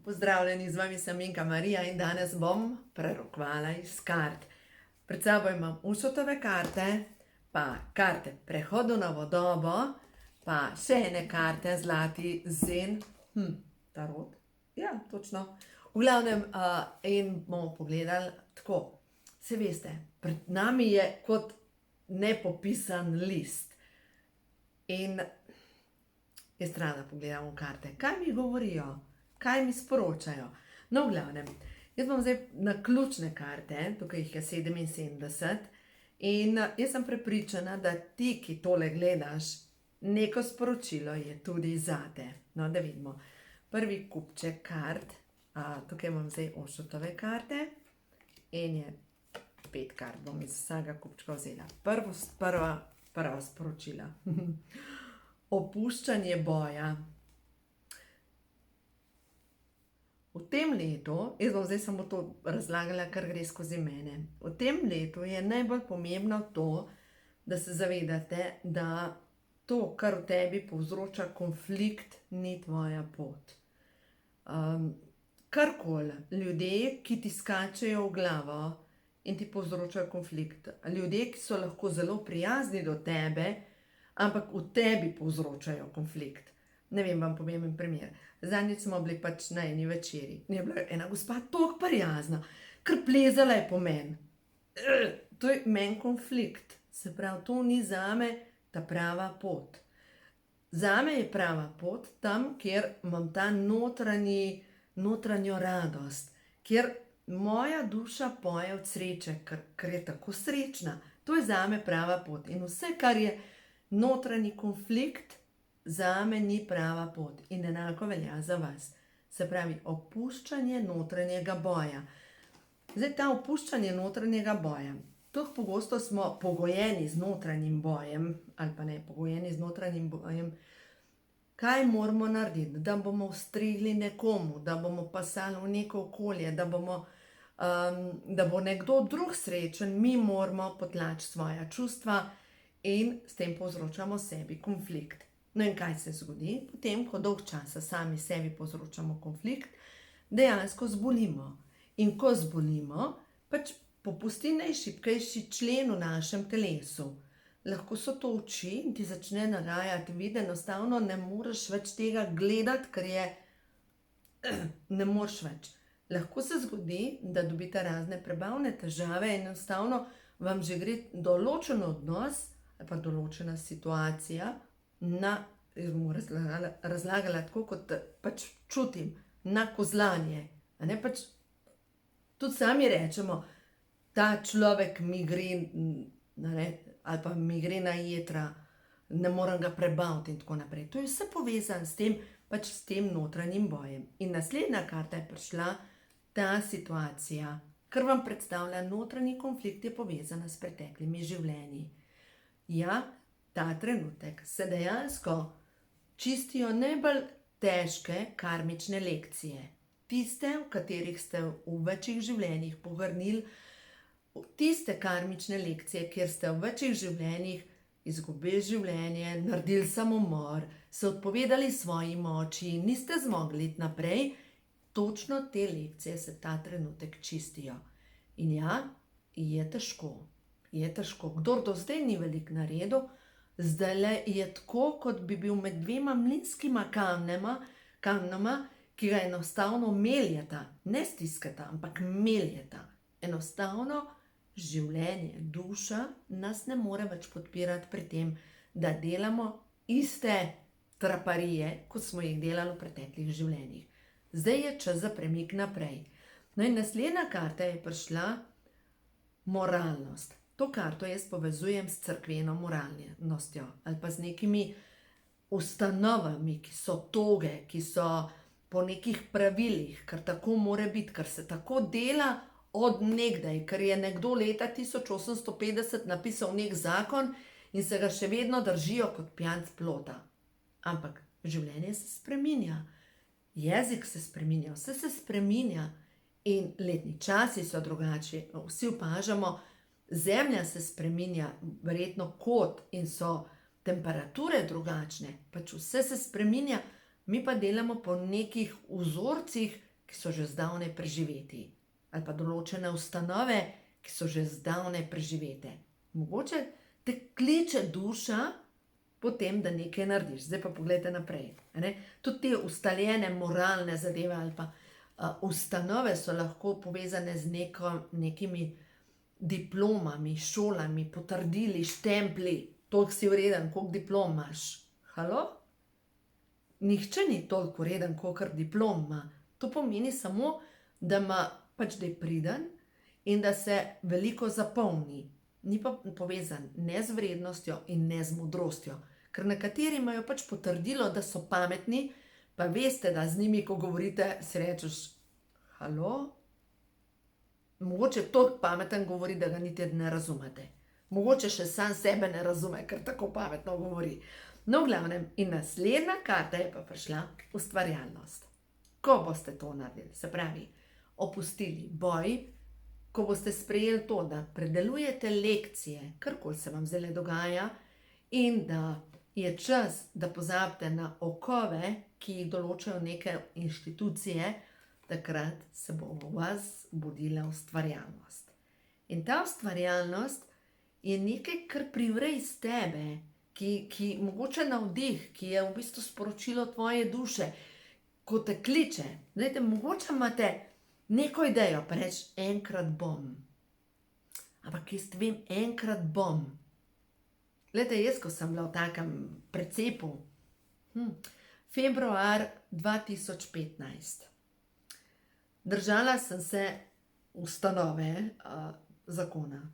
Pozdravljeni, z vami sem Minka Marija in danes bom prerokovala iz kart. Pred sabo imam Ušotove karte, pa karte Prehodu novo dobo, pa še ene karte Zlati zen, tarot, ja, točno. V glavnem, in bomo pogledali tako. Se veste, pred nami je kot nepopisan list. In jaz rada pogledam v karte, kaj mi govorijo, kaj mi sporočajo. No, v glavnem, jaz bom zdaj na ključne karte, tukaj jih je 77, in jaz sem prepričana, da ti, ki tole gledaš, neko sporočilo je tudi zate. No, da vidimo. Prvi kupček kart, tukaj imam zdaj Ošotove karte in je 5 kart, bom iz vsega kupčka vzela. Prva sporočila. Opuščanje boja. V tem letu, jaz bom zdaj samo to razlagala, kar gre skozi mene. V tem letu je najbolj pomembno to, da se zavedate, da to, kar v tebi povzroča konflikt, ni tvoja pot. Karkoli, ljudje, ki ti skačejo v glavo in ti povzročajo konflikt, ljudje, ki so lahko zelo prijazni do tebe, ampak v tebi povzročajo konflikt. Ne vem, vam povem en primer. Zadnjič smo bili pač na eni večeri. Je bila ena gospa toliko prijazna, ker plezala je po meni. To je meni konflikt. Se pravi, to ni zame ta prava pot. Zame je prava pot tam, kjer imam ta notranjo radost, kjer moja duša poje od sreče, ker je tako srečna. To je zame prava pot. In vse, kar je notranji konflikt, zame ni prava pot. In enako velja za vas. Se pravi, opuščanje notranjega boja. Zdaj, ta opuščanje notranjega boja. Toliko pogosto smo pogojeni z notranjim bojem, ali pa ne pogojeni z notranjim bojem. Kaj moramo narediti? Da bomo ustregli nekomu, da bomo pasali v neko okolje, da bo nekdo drug srečen, mi moramo potlačiti svoja čustva in s tem povzročamo sebi konflikt. No in kaj se zgodi? Potem, ko dolg časa sami sebi povzročamo konflikt, dejansko zbolimo. In ko zbolimo, pač popusti najšibkejši člen v našem telesu. Lahko so to oči in ti začne nagajati vid, enostavno ne moreš več tega gledati, ker je ne moreš več. Lahko se zgodi, da dobite razne prebavne težave in enostavno vam že gre določen odnos ali pa določena situacija jaz bom razlagala tako, kot pač čutim, na kozlanje. Pač tudi sami rečemo, ta človek mi gre, ali pa mi gre na jetra, ne morem ga prebaviti in tako naprej. To je vse povezano s tem notranjim bojem. In naslednja karta je prišla, ta situacija, kar vam predstavlja notranji konflikt, je povezana s preteklimi življenji. Ja, ta trenutek se dejansko čistijo najbolj težke karmične lekcije. Tiste, v katerih ste v večjih življenjih pogrnili, tiste karmične lekcije, kjer ste v večjih življenjih izgubili življenje, naredili samomor, se odpovedali svoji moči, niste zmogli iti naprej, točno te lekcije se ta trenutek čistijo. In ja, je težko. Je težko. Kdor do zdaj ni veliko naredil, zdajle je tako, kot bi bil med dvema mlinskima kamnoma, ki ga enostavno meljeta, ne stiskata, ampak meljeta. Enostavno življenje, duša nas ne more več podpirati pri tem, da delamo iste traparije, kot smo jih delali v preteklih življenjih. Zdaj je čas za premik naprej. No in naslednja karta je prišla moralnost. To karto jaz povezujem s cerkveno moralnostjo ali pa z nekimi ustanovami, ki so toge, ki so po nekih pravilih, ker tako mora biti, ker se tako dela od nekdaj, ker je nekdo leta 1850 napisal nek zakon in se ga še vedno držijo kot pijanec plota. Ampak življenje se spreminja, jezik se spreminja, vse se spreminja in letni časi so drugačni, vsi opažamo, Zemlja se spreminja, verjetno kot, in so temperature drugačne, pač vse se spreminja, mi pa delamo po nekih vzorcih, ki so že zdavnaj preživeti, ali pa določene ustanove, ki so že zdavnaj preživete. Mogoče te kliče duša potem, da nekaj narediš. Zdaj pa pogledajte naprej. Tudi te ustaljene moralne zadeve ali pa ustanove so lahko povezane z nekimi diplomami, šolami, potrdili, štempli. Toliko si vreden, koliko diplom imaš. Halo? Nihče ni toliko vreden, kolikor diplom ima. To pomeni samo, da ima pač, da je priden in da se veliko zapolni. Ni pa povezan ne z vrednostjo in ne z modrostjo. Ker nekateri imajo pač potrdilo, da so pametni, pa veste, da z njimi, ko govorite, si rečeš, halo? Mogoče toliko pameten govori, da ga niti ne razumete. Mogoče še sam sebe ne razume, ker tako pametno govori. No, v glavnem, in naslednja karta je pa prišla ustvarjalnost. Ko boste to naredili, se pravi, opustili boj, ko boste sprejeli to, da predelujete lekcije, karkoli se vam zdaj dogaja, in da je čas, da pozabite na okove, ki jih določajo neke inštitucije, takrat se bo v vas budila ustvarjalnost. In ta ustvarjalnost je nekaj, kar privre iz tebe, ki mogoče navdih, ki je v bistvu sporočilo tvoje duše, ko te kliče. Glejte, mogoče imate neko idejo, pa reč, enkrat bom. Ampak jaz vem, enkrat bom. Glejte, jaz, ko sem bila v takem precepu, februar 2015, držala sem se ustanove zakona.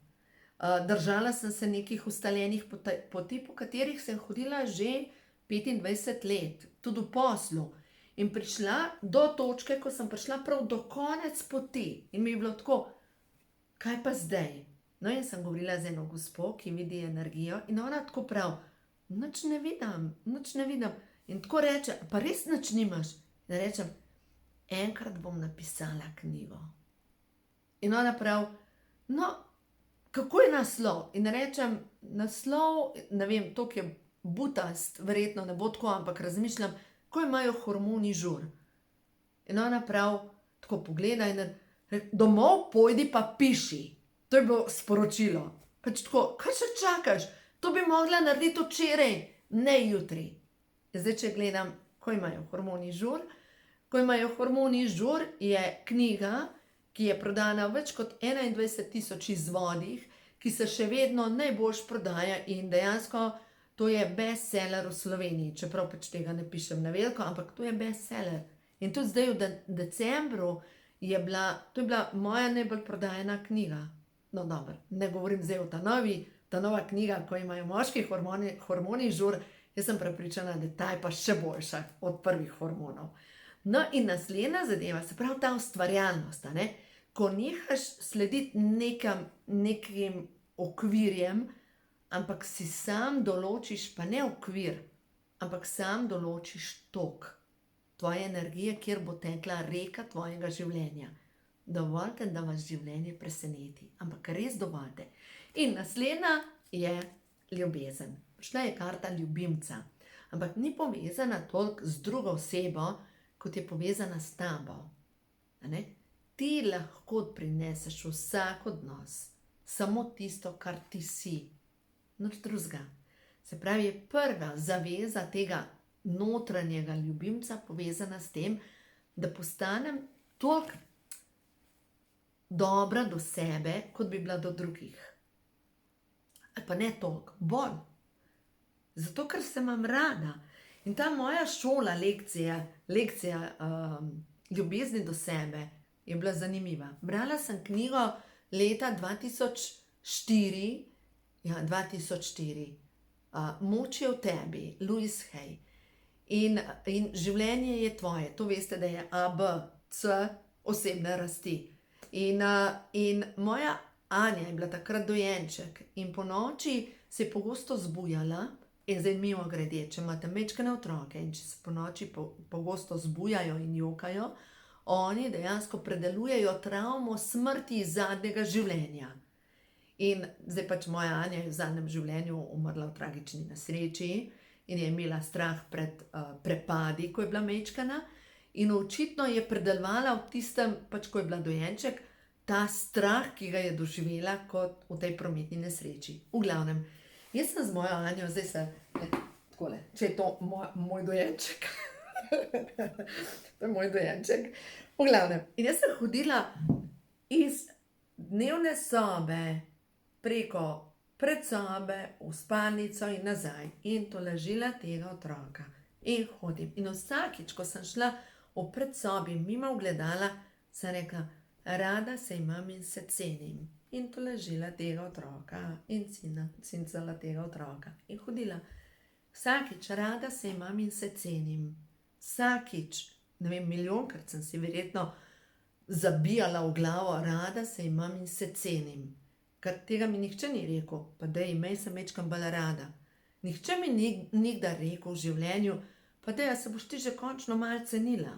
Držala sem se nekih ustaljenih poti, po katerih sem hodila že 25 let, tudi v poslu. In prišla do točke, ko sem prišla prav do konec poti. In mi je bilo tako, kaj pa zdaj? No, in sem govorila z eno gospo, ki vidi energijo, in ona tako prav, nič ne vidim. In tako reče, pa res nič nimaš? In rečem, enkrat bom napisala knjigo. In ona prav, no, kako je naslov? In rečem, naslov, ne vem, toliko je butast, verjetno ne bo tako, ampak razmišljam, ko imajo hormoni žur. In ona prav tako pogleda in reče, domov pojdi pa piši. To je bilo sporočilo. Pač tako, kaj še čakaš? To bi mogla narediti včeraj, ne jutri. Zdaj, če gledam, ko imajo hormoni žur. Ko imajo hormoni žur, je knjiga, ki je prodana v več kot 21,000 izvodih, ki se še vedno najboljš prodaja in dejansko to je bestseller v Sloveniji, čeprav pač tega ne pišem na veliko, ampak to je bestseller. In tudi zdaj v decembru je bila moja najbolj prodajena knjiga. No, dobro, ne govorim zdaj o ta nova knjiga, ko imajo moški hormoni žur, jaz sem prepričana, da ta je pa še boljša od prvih hormonov. No, in naslednja zadeva, se pravi ta ustvarjalnost, ko nehaš slediti nekim okvirjem, ampak si sam določiš, pa ne okvir, ampak sam določiš tok tvoje energije, kjer bo tekla reka tvojega življenja. Dovolite, da vas življenje preseneti, ampak res dovolite. In naslednja je ljubezen. Prišla je karta ljubimca, ampak ni povezana toliko z drugo osebo, kot je povezana s tabo. Ti lahko prineseš vsak odnos, samo tisto, kar ti si. Nič drugega. Se pravi, je prva zaveza tega notranjega ljubimca povezana s tem, da postanem toliko dobra do sebe, kot bi bila do drugih. Ali pa ne toliko, bolj. Zato, ker se imam rada. In ta moja šola, lekcija ljubezni do sebe je bila zanimiva. Brala sem knjigo leta 2004, Moč je v tebi, Louise Hay. In življenje je tvoje. To veste, da je A, B, C, osebne rasti. In moja Anja je bila takrat dojenček in po noči se je pogosto zbujala. In zdaj mimogrede, če imate majčkene otroke in če se po noči pogosto zbujajo in jokajo, oni dejansko predelujejo travmo smrti iz zadnjega življenja. In zdaj pač moja Anja je v zadnjem življenju umrla v tragični nesreči in je imela strah pred prepadi, ko je bila majčkena. In očitno je predelovala v tistem, pač ko je bila dojenček, ta strah, ki ga je doživela kot v tej prometni nesreči. V glavnem, jaz sem z mojo Anjo, zdaj se, takole, če je to moj dojenček. To je moj dojenček. V glavnem, in jaz sem hodila iz dnevne sobe preko predsobe v spalnico in nazaj in tolažila tega otroka. In hodim. In vsakič, ko sem šla v predsobi mimo ogledala, sem rekla, rada se imam in se cenim. In tolažila tega otroka in cincala tega otroka. In hodila. Vsakič, rada se imam in se cenim. Vsakič, ne vem, milijonkrat sem si verjetno zabijala v glavo, rada se imam in se cenim. Ker tega mi nihče ni rekel, pa daj, imej se mečkam bolj rada. Nihče mi nikdar rekel v življenju, pa daj, se boš ti že končno malo cenila.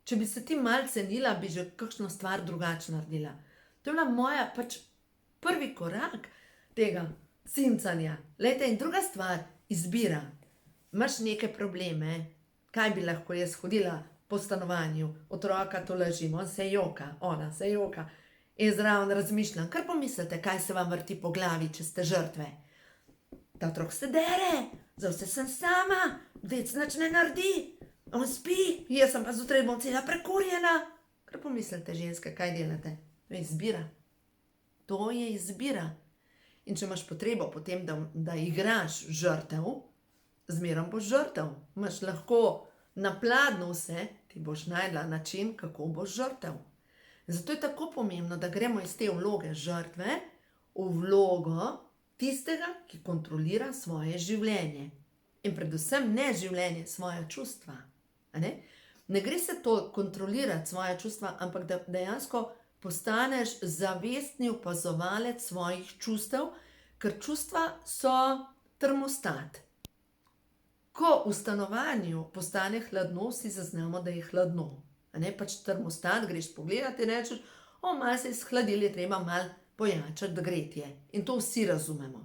Če bi se ti malo cenila, bi že kakšno stvar drugače naredila. To je bila moja pač prvi korak tega cincanja. Lejte, in druga stvar, izbira. Imaš neke probleme, kaj bi lahko jaz hodila po stanovanju, otroka tolažim, on se joka, ona se joka. In zraven razmišljam, kar pomislite, kaj se vam vrti po glavi, če ste žrtve. Ta otrok se dere, za vse sem sama, dec nič ne naredi, on spi, jaz sem pa zjutraj bom cela prekurjena. Kar pomislite, ženske, kaj delate? To je izbira. To je izbira. In če imaš potrebo potem, da igraš žrtev, zmerom boš žrtev. Imaš lahko na pladnju vse, ti boš najdla način, kako boš žrtev. Zato je tako pomembno, da gremo iz te vloge žrtve v vlogo tistega, ki kontrolira svoje življenje. In predvsem ne življenje, svoja čustva. Ne gre se to kontrolirati svoja čustva, ampak da dejansko postaneš zavestni opazovalec svojih čustev, ker čustva so termostat. Ko v stanovanju postane hladno, vsi zaznamo, da je hladno. Pač termostat, greš pogledat in rečeš, malo se je shladil, je treba malo pojačati gretje. In to vsi razumemo.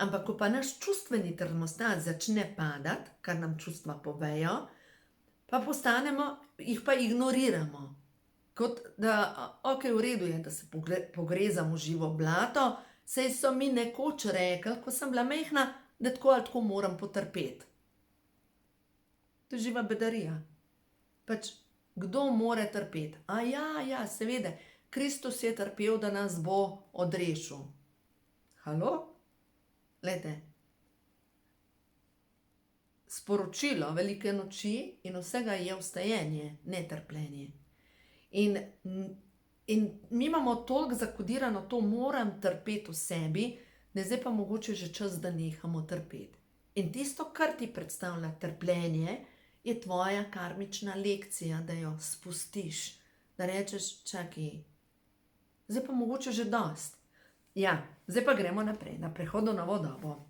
Ampak ko pa naš čustveni termostat začne padati, kar nam čustva povejo, pa postanemo, jih pa ignoriramo. Kot da, v redu je, da se pogrezamo v živo blato, saj so mi nekoč rekli, ko sem bila majhna, da tako ali tako moram potrpeti. To je živa bedarija. Pač, kdo more trpeti? Ja, seveda, Kristus je trpel, da nas bo odrešil. Halo? Glejte, sporočilo velike noči in vsega je vstajenje, ne trpljenje. In mi imamo toliko zakodirano, to moram trpeti v sebi, da zdaj pa mogoče že čas, da nehamo trpeti. In tisto, kar ti predstavlja trpljenje, je tvoja karmična lekcija, da jo spustiš, da rečeš, čakaj, zdaj pa mogoče že dost. Ja, zdaj pa gremo naprej, na prehod v novo dobo.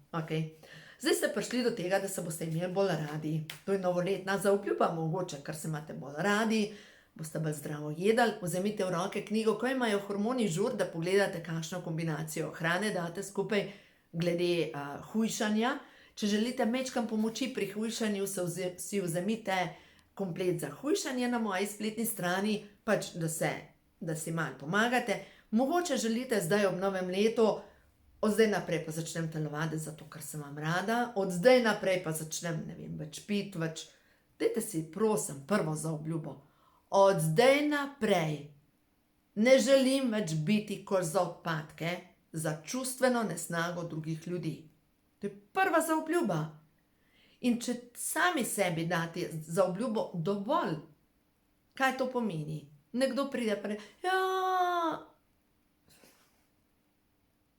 Zdaj ste prišli do tega, da se boste imeli bolj radi. To je novoletna zaobljuba mogoče, ker se imate bolj radi, boste bolj zdravo jedli, vzemite v roke knjigo, ko imajo hormoni žur, da pogledate, kakšno kombinacijo hrane date skupaj glede hujšanja. Če želite mečkam pomoči pri hujšanju, si vzemite komplet za hujšanje na moji spletni strani, pač da si malo pomagate. Mogoče želite zdaj ob novem letu, od zdaj naprej pa začnem telovaditi, zato ker sem vam rada, od zdaj naprej pa začnem, ne vem, več piti, dajte si, prosim, prvo zaobljubo. Od zdaj naprej ne želim več biti koš za odpadke, za čustveno nesnago drugih ljudi. To je prva zaobljuba. In če sami sebi date zaobljubo dovolj, kaj to pomeni? Nekdo pride pa reče,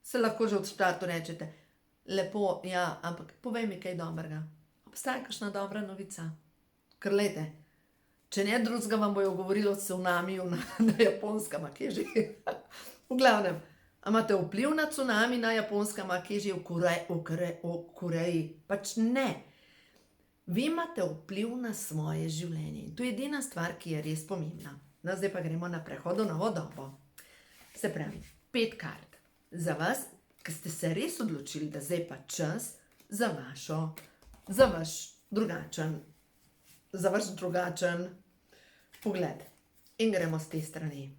se lahko že od štartu rečete, lepo, ampak povej mi kaj dobrega. Obstaja kakšna dobra novica? Ker lejte, če ne drugega vam bojo govorili o cunamiju na Japonskem, kje že. V glavnem. A imate vpliv na cunami na Japonskem, kje že v Koreji? Pač ne. Vi imate vpliv na svoje življenje. In to je edina stvar, ki je res pomembna. No, zdaj pa gremo na prehod v novo dobo. Se pravi, 5 kart. Za vas, ki ste se res odločili, da zdaj pa čas za vaš drugačen Pogled, in gremo z te strani.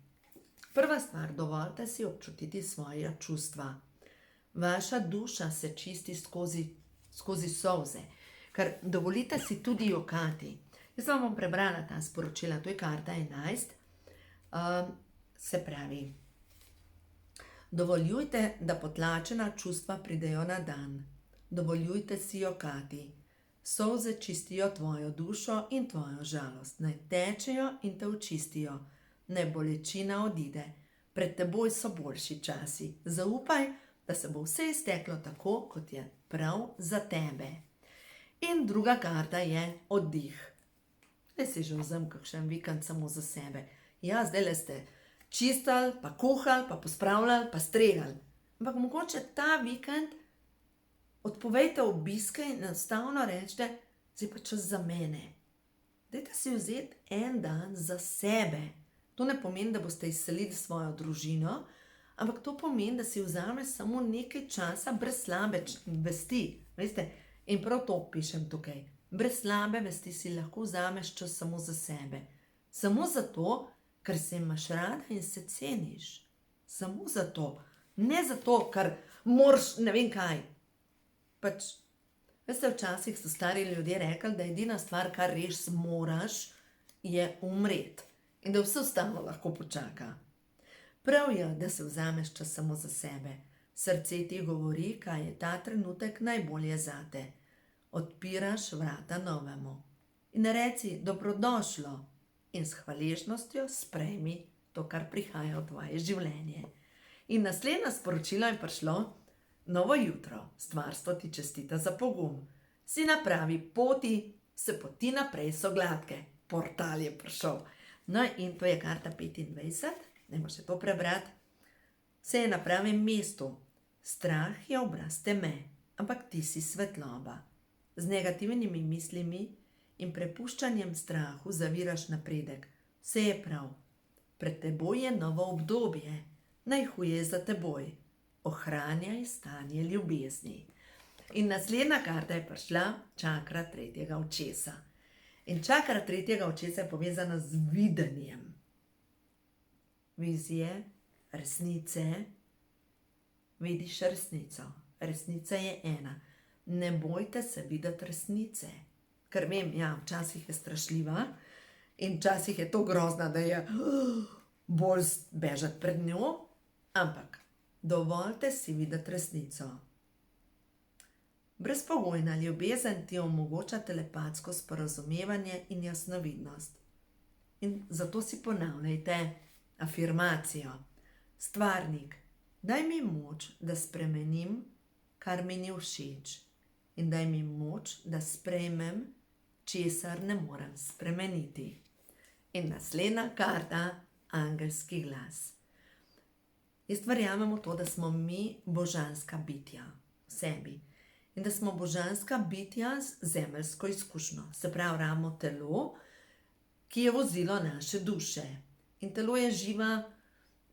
Prva stvar, dovolite si občutiti svoja čustva. Vaša duša se čisti skozi solze, ker dovolite si tudi jokati. Jaz vam bom prebrala ta sporočila, to je karta 11. Se pravi, dovoljujte, da potlačena čustva pridejo na dan. Dovoljujte si jokati. Solze čistijo tvojo dušo in tvojo žalost. Naj tečejo in te očistijo. Naj bolečina odide. Pred teboj so boljši časi. Zaupaj, da se bo vse izteklo tako, kot je prav za tebe. In druga karta je oddih. Zdaj si že vzem kakšen vikend samo za sebe. Ja, zdaj ste čistili, pa kuhali, pa pospravljali, pa stregali. Ampak mogoče ta vikend odpovejte obiske in enostavno rečete, zdaj pa čas za mene. Dajte si vzeti en dan za sebe. To ne pomeni, da boste izselili svojo družino, ampak to pomeni, da si vzameš samo nekaj časa brez slabe vesti. Veste? In prav to pišem tukaj. Brez slabe vesti si lahko vzameš čas samo za sebe. Samo zato, ker se imaš rada in se ceniš. Samo zato. Ne zato, ker moraš ne vem kaj. Pač, veste, včasih so stari ljudje rekli, da edina stvar, kar res moraš, je umret. In da vse ostalo lahko počaka. Prav je, da se vzameš čas samo za sebe. Srce ti govori, kaj je ta trenutek najbolje zate. Odpiraš vrata novemu. In reci dobrodošlo in s hvaležnostjo sprejmi to, kar prihaja v tvoje življenje. In naslednje sporočilo je prišlo: novo jutro, stvarstvo ti čestita za pogum. Si na pravi poti, vse poti naprej so gladke. Portal je prišel. No in to je karta 25, dajmo še to prebrati. Vse je na pravem mestu. Strah je obraz teme, ampak ti si svetloba. Z negativnimi mislimi in prepuščanjem strahu zaviraš napredek. Vse je prav. Pred teboj je novo obdobje. Najhuje je za teboj. Ohranjaj stanje ljubezni. In naslednja karta je prišla, čakra tretjega očesa. In čakra tretjega očesa je povezana z videnjem. Vizije, resnice. Vidiš resnico. Resnica je ena. Ne bojte se videti resnice. Ker vem, ja, včasih je strašljiva in včasih je to grozna, da je bolj bežati pred njo, ampak dovolite si videti resnico. Brezpogojna ljubezen ti omogoča telepatsko sporazumevanje in jasnovidnost. In zato si ponavljajte afirmacijo. Stvarnik, daj mi moč, da spremenim, kar mi ni všeč. In daj mi moč, da sprejmem, česar ne morem spremeniti. In naslednja karta, angelski glas. Jaz verjamem v to, da smo mi božanska bitja v sebi. In da smo božanska bitja z zemeljsko izkušnjo. Se pravi, imamo telo, ki je vozilo naše duše. In telo je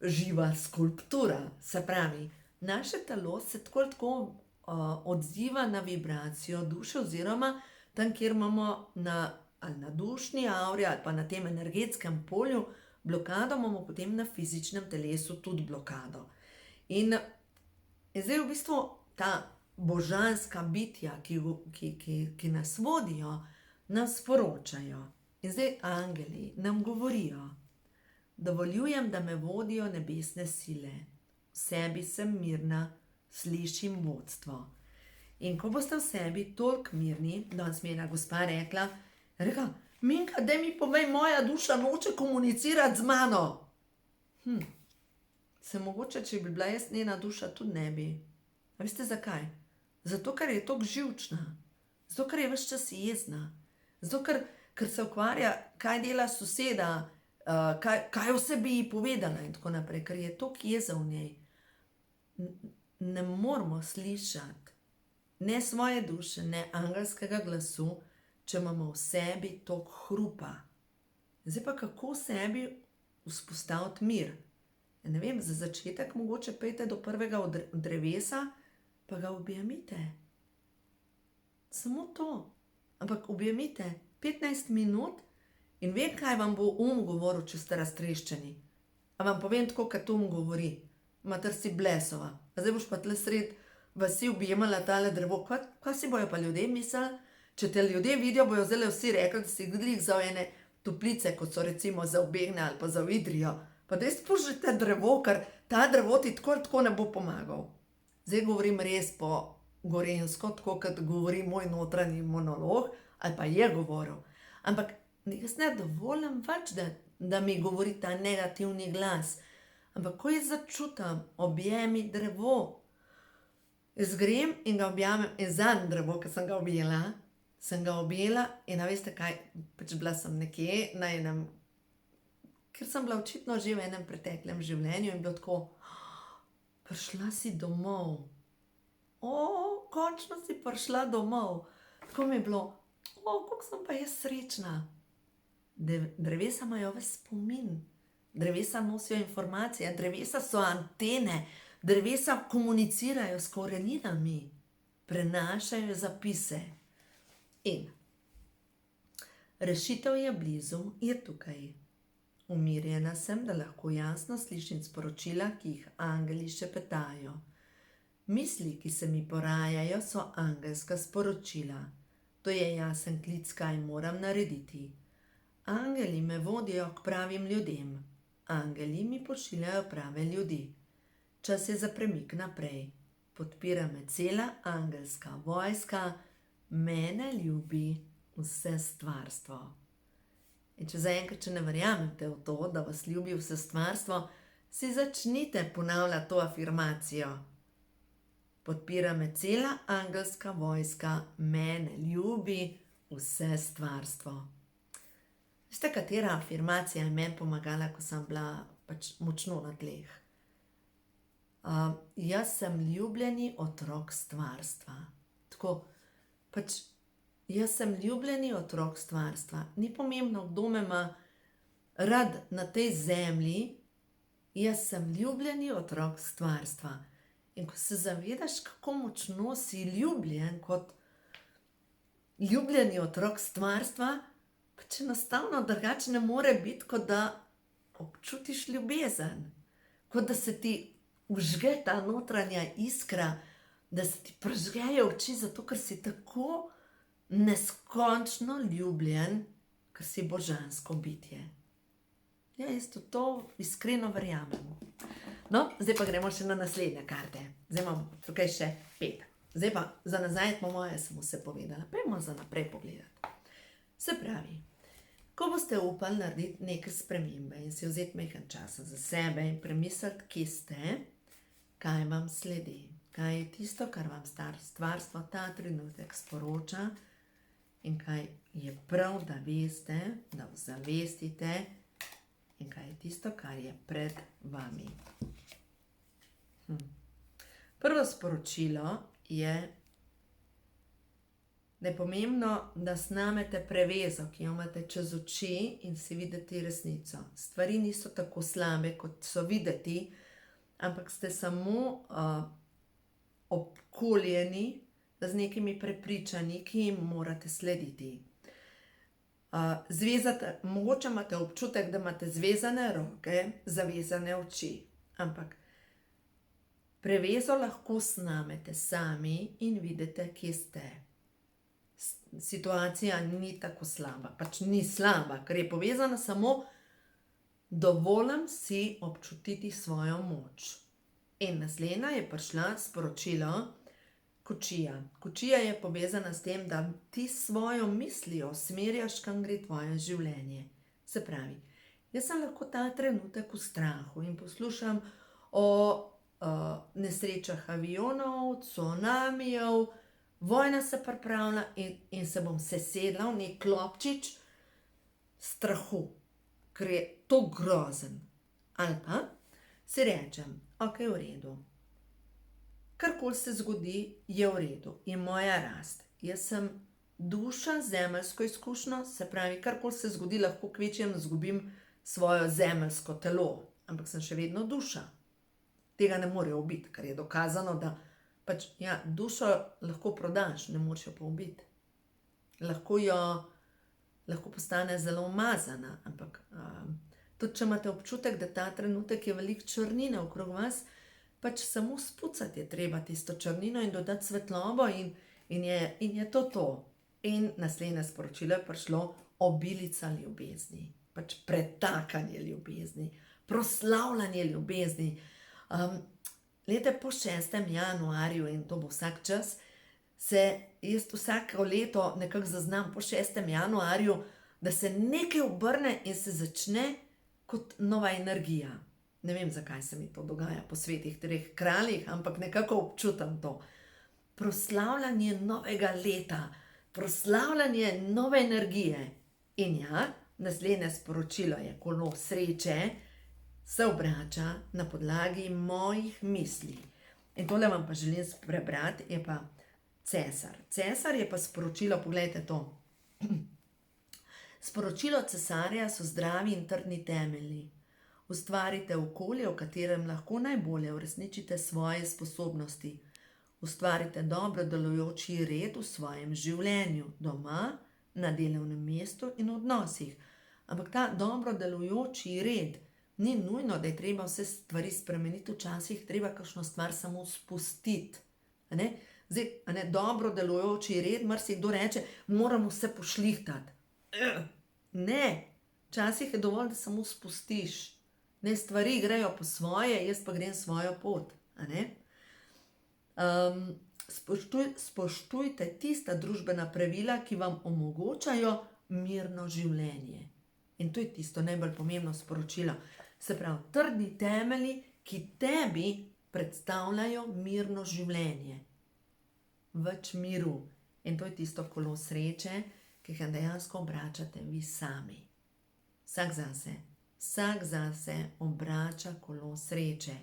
živa skulptura. Se pravi, naše telo se tako odziva na vibracijo duše, oziroma tam, kjer imamo ali na dušni auri ali pa na tem energetskem polju blokado, imamo potem na fizičnem telesu tudi blokado. In zdaj v bistvu ta božanska bitja, ki nas vodijo, nas sporočajo. In zdaj angeli nam govorijo: dovoljujem, da me vodijo nebesne sile. V sebi sem mirna, slišim vodstvo. In ko boste v sebi toliko mirni, danes mi je ena gospa rekla, Minka, daj mi povej, moja duša noče komunicirati z mano. Se mogoče, če bi bila jaz njena duša, tudi ne bi. A veste zakaj? Zato, ker je toliko živčna. Zato, ker je ves čas jezna. Zato, ker se ukvarja, kaj dela soseda, kaj vse bi ji povedala in tako naprej, ker je toliko jeza v njej. Ne moramo slišati ne svoje duše, ne angelskega glasu, če imamo v sebi toliko hrupa. Zdaj pa kako v sebi vzpostaviti mir? Ne vem, za začetek mogoče pejte do prvega drevesa, pa ga objemite. Samo to. Ampak objemite 15 minut In vem, kaj vam bo govoril, če ste raztreščeni. A vam povem tako, kot govori. Mater si blesova. A zdaj boš pa tle sred vasi objemala tale drevo. Kaj si bojo pa ljudje mislili? Če te ljudje vidijo, bojo zdaj vsi rekli, da si glih za ene toplice, kot so recimo za Obegne ali pa za Idrijo. Pa daj spuščite drevo, ker ta drevo ti tako ne bo pomagal. Zdaj govorim res po gorenjsko, tako kot govori moj notranji monolog, ali pa je govoril. Ampak jaz ne dovolim več, da mi govori ta negativni glas. Ampak ko jaz začutam, objemi drevo, jaz grem in ga objamem, in zadnje drevo, ki sem ga objela in a veste kaj, pač bila sem nekje na enem, ker sem bila očitno že v enem preteklem življenju in bilo tako, prišla si domov. Končno si prišla domov. Tako mi je bilo, kako sem pa jaz srečna. Drevesa imajo ves spomin, drevesa nosijo informacije, drevesa so antene, drevesa komunicirajo s koreninami, prenašajo zapise. In rešitev je blizu, je tukaj. Umirjena sem, da lahko jasno slišim sporočila, ki jih angeli šepetajo. Misli, ki se mi porajajo, so angelska sporočila. To je jasen klic, kaj moram narediti. Angeli me vodijo k pravim ljudem. Angeli mi pošiljajo prave ljudi. Čas je za premik naprej. Podpira me cela angelska vojska, mene ljubi vse stvarstvo. In če zaenkrat, če ne verjamete v to, da vas ljubi vse stvarstvo, si začnite ponavljati to afirmacijo. Podpira me cela angelska vojska, mene ljubi vse stvarstvo. Veste, katera afirmacija je meni pomagala, ko sem bila pač močno na tleh? Jaz sem ljubljeni otrok stvarstva. Tako, pač, jaz sem ljubljeni otrok stvarstva. Ni pomembno, kdo me ima rad na tej zemlji, jaz sem ljubljeni otrok stvarstva. In ko se zavedaš, kako močno si ljubljen kot ljubljeni otrok stvarstva, pač enostavno drugače ne more biti, kot da občutiš ljubezen. Kot da se ti vžge ta notranja iskra, da se ti prežgejo oči, zato ker si tako neskončno ljubljen, ker si božansko bitje. Ja, jaz to iskreno verjamem. No, zdaj pa gremo še na naslednje karte. Zdaj imam tukaj še 5. Zdaj pa za nazaj, po moje sem vse povedala. Pejmo za naprej pogledati. Se pravi, ko boste upali narediti neke spremembe in si vzeti majhen čas za sebe in premisliti, kje ste, kaj vam sledi, kaj je tisto, kar vam stvarstvo ta trenutek sporoča in kaj je prav, da veste, da ozavestite in kaj je tisto, kar je pred vami. Prvo sporočilo je, da je pomembno, da snamete prevezo, ki jo imate čez oči in si videti resnico. Stvari niso tako slabe, kot so videti, ampak ste samo obkoljeni z nekimi prepričanji, ki jim morate slediti. Mogoče imate občutek, da imate zvezane roke, zavezane oči, ampak prevezo lahko snamete sami in vidite, kje ste. Situacija ni tako slaba, pač ni slaba, ker je povezana samo dovolim si občutiti svojo moč. In naslednja je prišla sporočilo kočija. Kočija je povezana s tem, da ti svojo mislijo usmerjaš, kam gre tvoje življenje. Se pravi, jaz sem lahko ta trenutek v strahu in poslušam o nesrečah avionov, cunamijev, vojna se pripravlja in se bom sesedla v nek klopčič strahu, ker je to grozen. Ali pa si rečem, ok, v redu. Karkoli se zgodi, je v redu. Je moja rast. Jaz sem duša, zemeljsko izkušnjo, se pravi, karkoli se zgodi, lahko kvečjem izgubim svojo zemeljsko telo, ampak sem še vedno duša. Tega ne morejo ubiti, ker je dokazano, da pač, ja, dušo lahko prodaš, ne moreš jo pa ubiti. Lahko jo lahko postane zelo umazana, ampak tudi če imate občutek, da ta trenutek je veliko črnine okrog vas, pač samo spucati je treba tisto črnino in dodati svetlobo in je to. In naslednje sporočilo je prišlo: obilica ljubezni, pač pretakanje ljubezni, proslavljanje ljubezni. Leta po 6. januarju, in to bo vsak čas, se jaz vsako leto nekako zaznam po 6. januarju, da se nekaj obrne in se začne kot nova energija. Ne vem, zakaj se mi to dogaja po svetih 3 kraljih, ampak nekako občutam to. Proslavljanje novega leta, proslavljanje nove energije. In ja, naslednje sporočilo je kolo sreče, se obrača na podlagi mojih misli. In tole vam pa želim prebrati, je pa cesar. Cesar je pa sporočilo, poglejte to. Sporočilo cesarja so zdravi in trdni temelji. Ustvarite okolje, v katerem lahko najbolje uresničite svoje sposobnosti. Ustvarite dobro delujoči red v svojem življenju, doma, na delovnem mestu in odnosih. Ampak ta dobro delujoči red ni nujno, da je treba vse stvari spremeniti, včasih treba kakšno stvar samo spustiti. Zdaj, dobro delujoči red, marsikdo reče, moram vse pošlihtati. Ne, včasih je dovolj, da samo spustiš. Ne, stvari grejo po svoje, jaz pa grem svojo pot. Spoštujte tista družbena pravila, ki vam omogočajo mirno življenje. In to je tisto najbolj pomembno sporočilo. Se pravi, trdni temelji, ki tebi predstavljajo mirno življenje. Več miru. In to je tisto kolo sreče, ki ga dejansko obračate vi sami. Vsak zase obrača kolo sreče.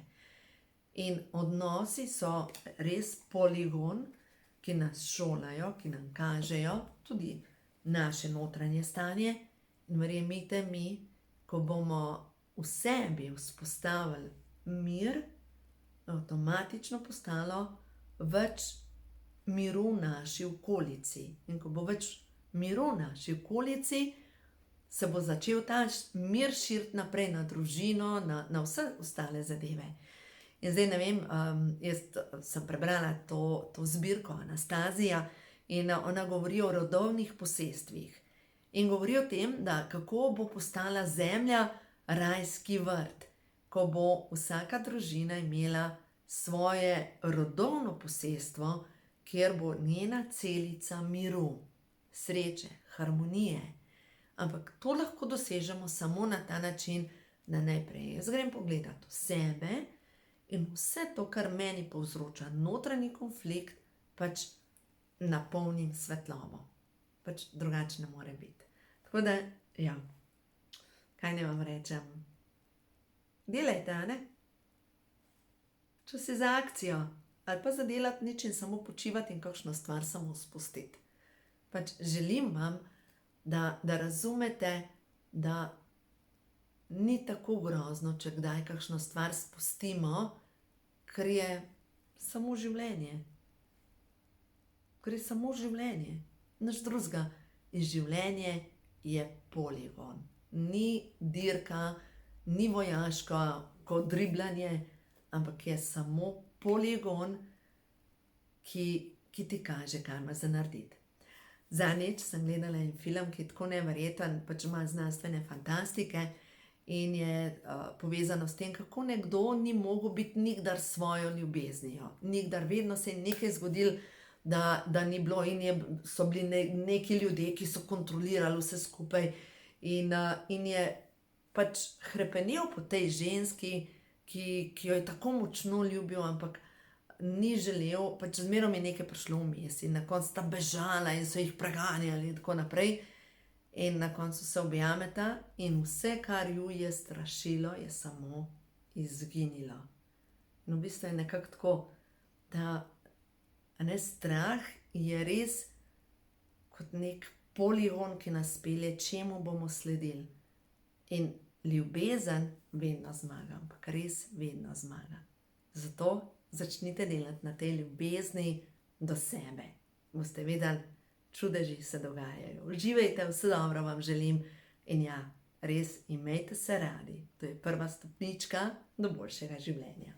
In odnosi so res poligon, ki nas šolajo, ki nam kažejo tudi naše notranje stanje. In verjemite mi, ko bomo v sebi vzpostavili mir, avtomatično postalo več miru v naši okolici. In ko bo več miru v naši okolici, se bo začel ta mir širiti naprej na družino, na vse ostale zadeve. In zdaj ne vem, jaz sem prebrala to zbirko Anastazija in ona govori o rodovnih posestvih. In govori o tem, da kako bo postala zemlja rajski vrt, ko bo vsaka družina imela svoje rodovno posestvo, kjer bo njena celica miru, sreče, harmonije. Ampak to lahko dosežemo samo na ta način, da najprej jaz grem pogledati v sebe in vse to, kar meni povzroča notranji konflikt, pač napolnim svetlobo. Pač drugače ne more biti. Tako da, ja, kaj ne vam rečem? Delajte, ne? Čas je za akcijo. Ali pa za delati nič in samo počivati in kakšno stvar samo spustiti. Pač želim vam, da razumete, da ni tako grozno, če kdaj kakšno stvar spustimo, ker je samo življenje. Ker je samo življenje. Nič drugega. In življenje je poligon. Ni dirka, ni vojaško, kot dribljanje, ampak je samo poligon, ki ti kaže, kaj ima za narediti. Zadnjič sem gledala en film, ki je tako neverjeten, pač ima znanstvene fantastike in je povezano s tem, kako nekdo ni mogel biti nikdar s svojo ljubeznijo. Nikdar, vedno se je nekaj zgodilo, da ni bilo in so bili neki ljudje, ki so kontrolirali vse skupaj in je pač hrepenel po tej ženski, ki jo je tako močno ljubil, ampak ni želel, pač zmerom je nekaj prišlo vmes in na koncu sta bežala in so jih preganjali in tako naprej. In na koncu se objameta in vse, kar ju je strašilo, je samo izginilo. In v bistvu je nekako tako, da strah je res kot nek poligon, ki nas pelje, čemu bomo sledili. In ljubezen vedno zmaga, ampak res vedno zmaga. Zato začnite delati na tej ljubezni do sebe. Boste vedeli, čudeži se dogajajo. Uživajte, vse dobro vam želim in ja, res imejte se radi. To je prva stopnička do boljšega življenja.